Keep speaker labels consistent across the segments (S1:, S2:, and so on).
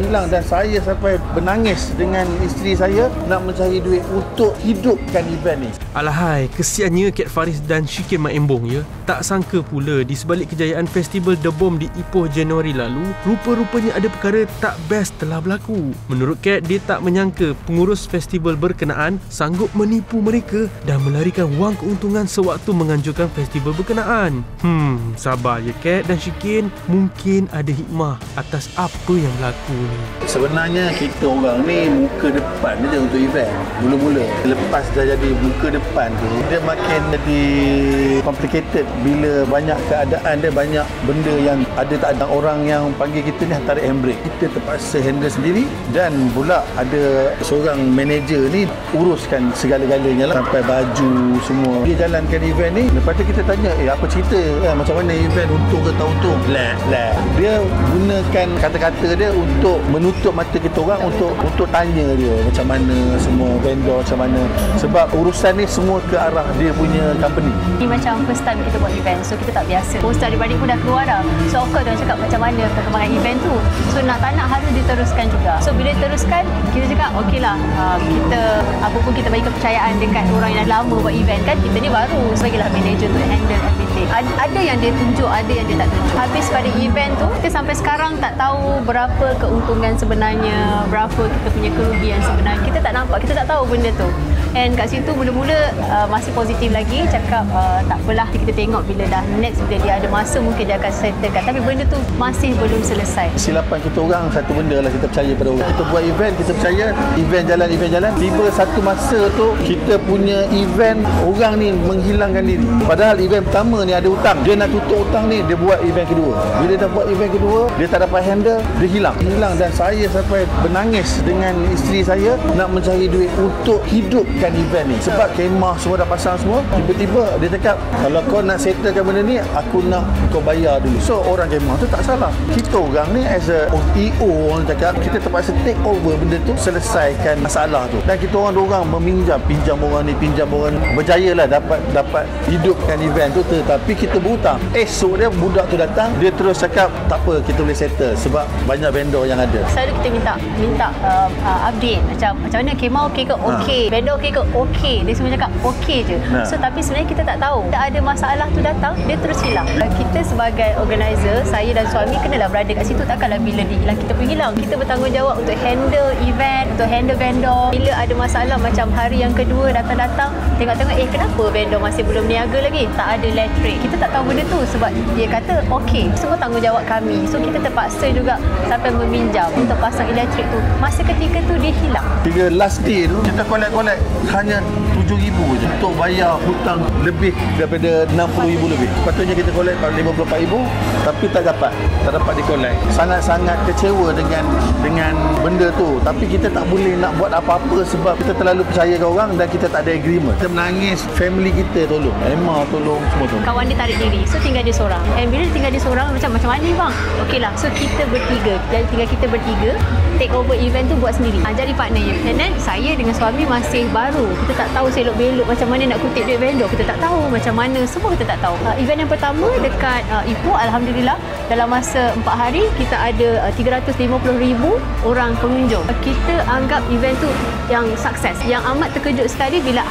S1: hilang dan saya sampai menangis dengan isteri saya nak mencari duit untuk hidupkan event ni.
S2: Alahai, kesiannya Kat Faris dan Shikin Mak Embong ya. Tak sangka pula di sebalik kejayaan festival The Bomb di Ipoh Januari lalu, rupa-rupanya ada perkara tak best telah berlaku. Menurut Kat, dia tak menyangka pengurus festival berkenaan sanggup menipu mereka dan melarikan wang keuntungan sewaktu menganjurkan festival berkenaan. Sabar ya Kat dan Shikin, mungkin ada hikmah atas apa yang berlaku ni.
S1: Sebenarnya kita orang ni muka depan je untuk event. Mula-mula lepas dah jadi muka depan tu, dia makin jadi complicated bila banyak keadaan dia, banyak benda yang ada tak ada. Orang yang panggil kita ni tarik handbrake, kita terpaksa handle sendiri dan pula ada seorang manager ni uruskan segala-galanya lah, sampai baju semua. Dia jalankan event ni, lepas tu kita tanya, apa cerita? Macam mana event, untung ke tak untung? Dia gunakan kata-kata dia untuk menutup mata kita orang untuk tanya dia macam mana semua vendor macam mana, sebab urusan ni semua ke arah dia punya company.
S3: Ini macam first time kita buat event, so kita tak biasa. Poster adik-beradik pun dah keluar dah, so of course dia cakap macam mana perkembangan event tu, so nak tak nak harus diteruskan juga. So bila diteruskan, kita cakap okey lah, kita apa pun kita bagi kepercayaan dekat orang yang dah lama buat event kan, kita ni baru, so bagilah manager untuk handle everything. Ada yang dia tunjuk, ada yang dia tak tunjuk. Habis pada event tu, kita sampai sekarang tak tahu berapa keuntungan sebenarnya, berapa kita punya kerugian sebenarnya. Kita tak nampak, kita tak tahu benda tu. And kat situ mula-mula masih positif lagi, cakap tak apalah, kita tengok bila dah next, bila dia ada masa mungkin dia akan settlekan. Tapi benda tu masih belum selesai.
S1: Silapan kita orang satu benda lah, kita percaya pada orang. Kita buat event, kita percaya event jalan. Tiba satu masa tu kita punya event, orang ni menghilangkan diri. Padahal event pertama ni ada hutang, dia nak tutup hutang ni, dia buat event kedua. Bila dah buat event kedua, dia tak dapat handle, dia hilang dan saya sampai menangis dengan isteri saya nak mencari duit untuk hidupkan event ni. Sebab kemah semua dah pasang semua, tiba-tiba dia cakap, kalau kau nak settlekan benda ni, aku nak kau bayar dulu. So orang kemah tu tak salah, kita orang ni as a OTO, orang cakap, kita terpaksa take over benda tu, selesaikan masalah tu. Dan kita orang pinjam orang ni, berjaya lah dapat hidupkan event tu. Tetapi kita berhutang. Esok dia budak tu datang, dia terus cakap tak apa, kita boleh settle sebab banyak vendor yang ada.
S3: Selalu kita minta update macam mana, kemah okey ke okey, vendor okey ke okey, dia semua cakap okey je. So tapi sebenarnya kita tak tahu, ada masalah tu datang, dia terus hilang. Kita sebagai organizer, saya dan suami kenalah berada kat situ, takkanlah bila dia hilang kita pun hilang. Kita bertanggungjawab untuk handle event, untuk handle vendor. Bila ada masalah macam hari yang kedua datang, tengok-tengok kenapa vendor masih belum niaga lagi, tak ada elektrik. Kita tak tahu benda tu sebab dia kata okey, semua tanggungjawab kami. So kita terpaksa juga sampai meminjam untuk pasang elektrik tu. Masa ketika tu dia hilang.
S1: Tiga last day tu kita collect hanya 7,000 je untuk bayar hutang lebih daripada 60,000 lebih. Patutnya kita collect 54,000 tapi tak dapat di-collect. Sangat-sangat kecewa dengan benda tu, tapi kita tak boleh nak buat apa-apa sebab kita terlalu percaya ke orang dan kita tak ada agreement. Kita menangis, family kita tolong, Emma tolong, semua tolong.
S3: Kawan dia tarik diri, so tinggal dia seorang. And bila dia tinggal dia seorang, macam mana ni bang? Okey lah, so kita bertiga, jadi tinggal kita bertiga take over event tu buat sendiri, jadi partnernya. And then saya dengan suami masih baru, kita tak tahu selok-belok macam mana nak kutip duit vendor, kita tak tahu macam mana, semua kita tak tahu. Event yang pertama dekat Ipoh, alhamdulillah dalam masa 4 hari kita ada 350,000 orang pengunjung. Kita anggap event tu yang sukses. Yang amat terkejut sekali bila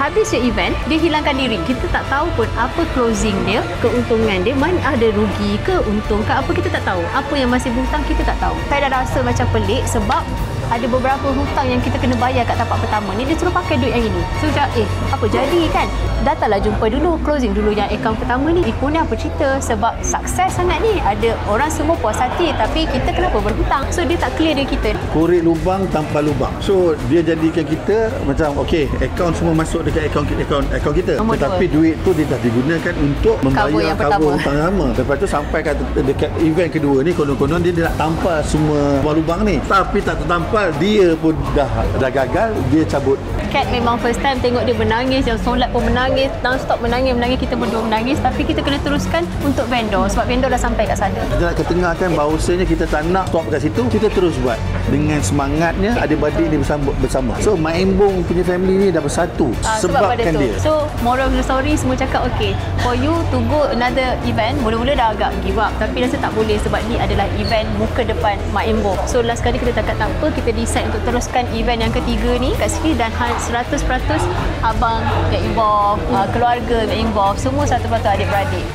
S3: habis event, dia hilangkan diri. Kita tak tahu pun apa closing dia, keuntungan dia, mana ada rugi ke untung ke apa, kita tak tahu. Apa yang masih berhutang kita tak tahu. Saya dah rasa macam pelik sebab ada beberapa hutang yang kita kena bayar kat tapak pertama ni, dia suruh pakai duit yang ini. So macam apa jadi kan? Datanglah jumpa dulu, closing dulu yang akaun pertama ni. Ipoh ni apa cerita? Sebab sukses sangat ni, ada orang semua puas hati, tapi kita kenapa berhutang? So dia tak clear dia kita.
S1: Korek lubang tanpa lubang. So dia jadikan kita macam okey, akaun semua masuk dekat akaun kita. Tetapi duit tu dia dah digunakan untuk membayar cover hutang lama. Lepas tu sampai kat dekat event kedua ni, konon-konon dia nak tampal semua lubang ni. Tapi tak tertampal Pasal dia pun dah gagal, dia cabut.
S3: Kat memang first time tengok dia menangis, yang solat pun menangis, non-stop menangis, kita berdua menangis, tapi kita kena teruskan untuk vendor sebab vendor dah sampai kat sana.
S1: Kita nak ketengahkan bahawasanya kita tak nak stop kat situ, kita terus buat dengan semangatnya adik-beradik ni bersama. So Mak Embong punya family ni dah bersatu sebabkan dia.
S3: So moral of the story, semua cakap okay, for you to go another event, mula-mula dah agak give up, tapi rasa tak boleh sebab ni adalah event muka depan Mak Embong. So last kali kita cakap tak apa, kita decide untuk teruskan event yang ketiga ni kat sini, dan 100% abang yang involve, keluarga yang involve, semua 100% adik-beradik.